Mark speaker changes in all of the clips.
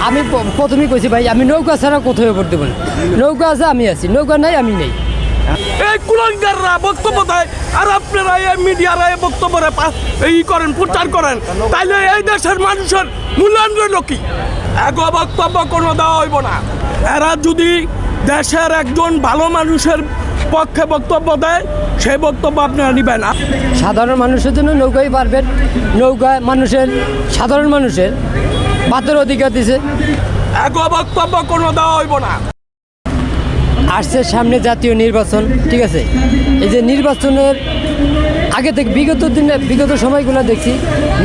Speaker 1: আমি প্রথমেই কইছি ভাই, আমি নৌকা ছাড়া কোথাও ভোট দেবো না। নৌকা আছে আমি আছি, নৌকা নাই আমি নেই।
Speaker 2: এই কুলাঙ্গাররা বক্তব্য দেয় আর আপনারা এই মিডিয়ারা এই বক্তব্যে এই করেন, প্রচার করেন, তাইলে এই দেশের মানুষের মূল্যায়ন রইল কি? এক বক্তব্য কোনো দেওয়া হইব না। এরা যদি দেশের একজন ভালো মানুষের পক্ষে বক্তব্য দেয়, সেই বক্তব্য আপনারা নিবেন না।
Speaker 1: সাধারণ মানুষের জন্য নৌকাই পারবেন। নৌকা মানুষের, সাধারণ মানুষের বাতের অধিকার দিছে।
Speaker 2: এক বক্তব্য কোনো দেওয়া হইব না।
Speaker 1: আসছে সামনে জাতীয় নির্বাচন, ঠিক আছে? এই যে নির্বাচনের আগে থেকে বিগত সময়গুলো দেখছি,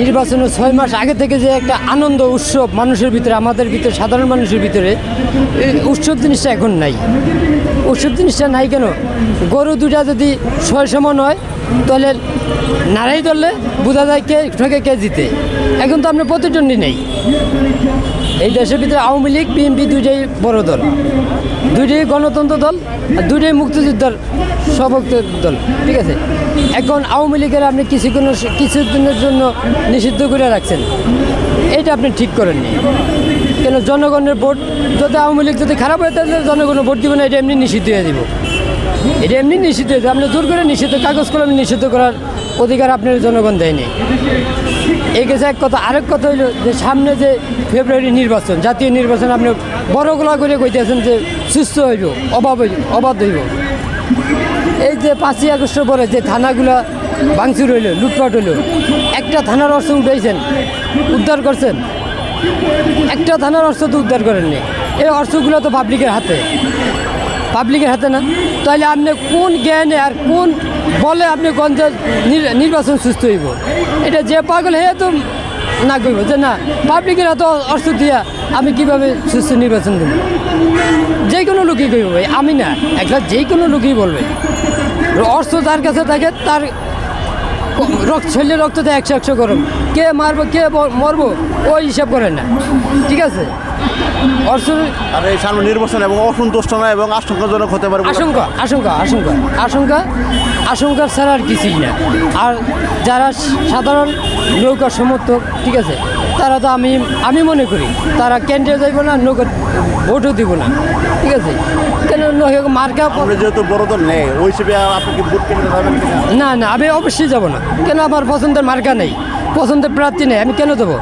Speaker 1: নির্বাচনের 6 মাস আগে থেকে যে একটা আনন্দ উৎসব মানুষের ভিতরে, আমাদের ভিতরে, সাধারণ মানুষের ভিতরে, এই উৎসব জিনিসটা এখন নাই। উৎসব জিনিসটা নাই কেন? গরু দুটা যদি 6 সমান হয়, তাহলে নাড়াই ধরলে বোঝা যায় কে ঠকে কে জিতে। এখন তো আমরা প্রতিদ্বন্দ্বী নেই। এই দেশের ভিতরে আওয়ামী লীগ, বিএনপি দুইটাই বড় দল, দুইটাই গণতন্ত্র দল, আর দুইটাই মুক্তিযোদ্ধার সপক্ষের দল, ঠিক আছে? এখন আওয়ামী লীগের আপনি কিছুদিনের জন্য নিষিদ্ধ করে রাখছেন, এটা আপনি ঠিক করেননি। কেন? জনগণের ভোট যদি আওয়ামী লীগ যদি খারাপ হয়, তাহলে জনগণের ভোট দিব না, এটা এমনি নিষিদ্ধ হয়ে দিব। এটা এমনি নিষিদ্ধ হয়েছে, আপনি জোর করে নিষিদ্ধ, কাগজ কলমে নিষিদ্ধ করার অধিকার আপনার জনগণ দেয়নি। এই গেছে এক কথা। আরেক কথা হইল যে সামনে যে ফেব্রুয়ারি নির্বাচন, জাতীয় নির্বাচন, আপনি বড়গুলা করে কইতেছেন যে সুস্থ হইব, অবাধ হইব। এই যে 5ই আগস্টের পরে যে থানাগুলা ভাঙচুর হইল, লুটপাট হইল, একটা থানার অর্থ উঠাইছেন, উদ্ধার করছেন? একটা থানার অর্থ তো উদ্ধার করেননি। এই অর্থগুলো তো পাবলিকের হাতে না। তাহলে আপনি কোন জ্ঞানে আর কোন বলে আপনি গঞ্জের নির্বাচন সুস্থ হইব? এটা যে পাগল হয়ে তো না করব যে না, পাবলিকের হাতে অর্থ দিয়া আমি কিভাবে সুস্থ নির্বাচন দেব? যে কোনো লোকই করব ভাই, আমি না, একটা যে কোনো লোকই বলবে। অর্থ যার কাছে থাকে তার শরীরের রক্ত দেয় 100 গরম, কে মারবো কে মরবো ওই হিসাব করেন না, ঠিক আছে?
Speaker 3: আর এই সামনে নির্বাচন এবং অসন্তুষ্ট না এবং আশঙ্কাজনক হতে পারে।
Speaker 1: আশঙ্কা ছাড়া আর কিছুই না। আর যারা সাধারণ নৌকা সমর্থক, ঠিক আছে, তারা তো আমি মনে করি তারা কেন্দ্রে যাইব না, নৌকা ভোটও দিব না, ঠিক আছে? কেন? মার্কা
Speaker 3: যেহেতু বড় দল নেই, ওই হিসেবে আপনি কি ভোট কেন্দ্রে যাবেন?
Speaker 1: না, আমি অবশ্যই যাব না। কেন? আমার পছন্দের মার্কা নেই, পছন্দের প্রার্থী নেই, আমি কেন দেবো?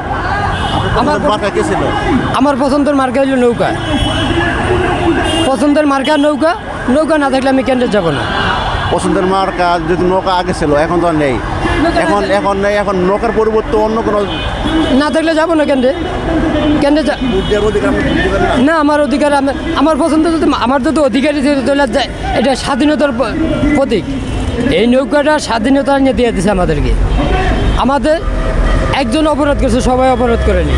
Speaker 1: আমার পছন্দের মার্কা হলো নৌকা। পছন্দের মার্কা নৌকা। নৌকা না থাকলে আমি কেন্দ্রে যাব না।
Speaker 3: পছন্দের মার্কা যদি নৌকা আগে ছিল, এখন তো নেই। এখন নেই, এখন নৌকার পরিবর্তে অন্য কোনো
Speaker 1: না থাকলে যাব না কেন্দ্রে। না, আমার অধিকার, আমার পছন্দ যদি, আমার যদি অধিকারী যায়, এটা স্বাধীনতার প্রতীক। এই নৌকাটা স্বাধীনতা নিয়ে দিয়ে দিচ্ছে আমাদেরকে। আমাদের একজন অপরাধ করছে, সবাই অপরাধ করেনি।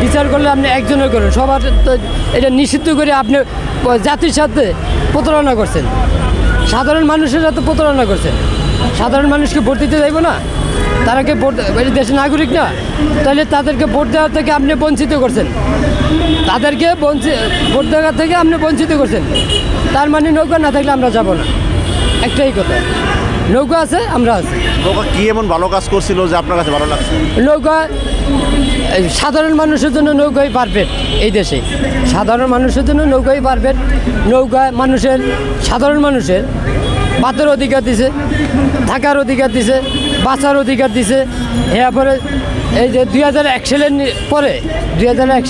Speaker 1: বিচার করলে আপনি একজনের করেন, সবার এটা নিষিদ্ধ করে আপনি জাতির সাথে প্রতারণা করছেন, সাধারণ মানুষের সাথে প্রতারণা করছেন। সাধারণ মানুষকে ভোট দিতে যাইব না? তারা কি ভোট, দেশের নাগরিক না? তাহলে তাদেরকে ভোট দেওয়ার থেকে আপনি বঞ্চিত করছেন, তাদেরকে ভোট দেওয়ার থেকে আপনি বঞ্চিত করছেন। তার মানে নৌকা না থাকলে আমরা যাব না, একটাই কথা। নৌকা আছে, আমরা আছি।
Speaker 3: নৌকা কি এমন ভালো কাজ করছিল যে আপনার কাছে ভালো লাগছে?
Speaker 1: নৌকা সাধারণ মানুষের জন্য নৌকাই পারফেক্ট। এই দেশে সাধারণ মানুষের জন্য নৌকাই পারফেক্ট। নৌকা মানুষের, সাধারণ মানুষের বাতের অধিকার দিছে, থাকার অধিকার দিছে, বাঁচার অধিকার দিছে। এরপরে এই যে 2001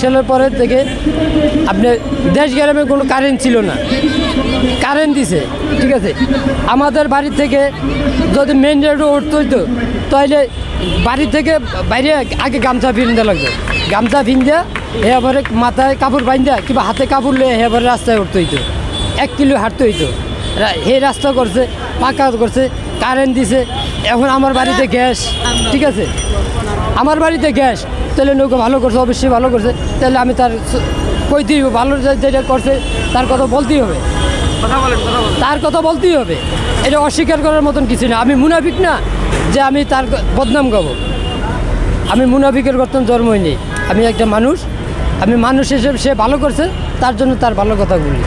Speaker 1: সালের পরে থেকে আপনার দেশ গ্রামে কোনো কারেন্ট ছিল না, কারেন্ট দিছে, ঠিক আছে? আমাদের বাড়ি থেকে যদি মেন রোডে উঠতে হইতো, তাহলে বাড়ি থেকে বাইরে আগে গামছা ফিনতে লাগতো। গামছা ফিনদা এবারে মাথায় কাপড় বাঁধা কিংবা হাতে কাপড় লিয়ে এবারে রাস্তায় উঠতে হইতো, 1 কিলো হাঁটতে হইতো। এই রাস্তা করছে, পাকা করছে, কারেন্ট দিছে। এখন আমার বাড়িতে গ্যাস, ঠিক আছে? আমার বাড়িতে গ্যাস, তাহলে নৌকা ভালো করছে, অবশ্যই ভালো করছে। তাহলে আমি তার কইতেই হবে, ভালো যেটা করছে তার কথা বলতেই হবে, তার কথা বলতেই হবে। এটা অস্বীকার করার মতন কিছু না। আমি মুনাফিক না যে আমি তার বদনাম গাবো। আমি মুনাফিকের গঠন জন্মই নেই। আমি একটা মানুষ, আমি মানুষ হিসেবে সে ভালো করছে, তার জন্য তার ভালো কথা বলি।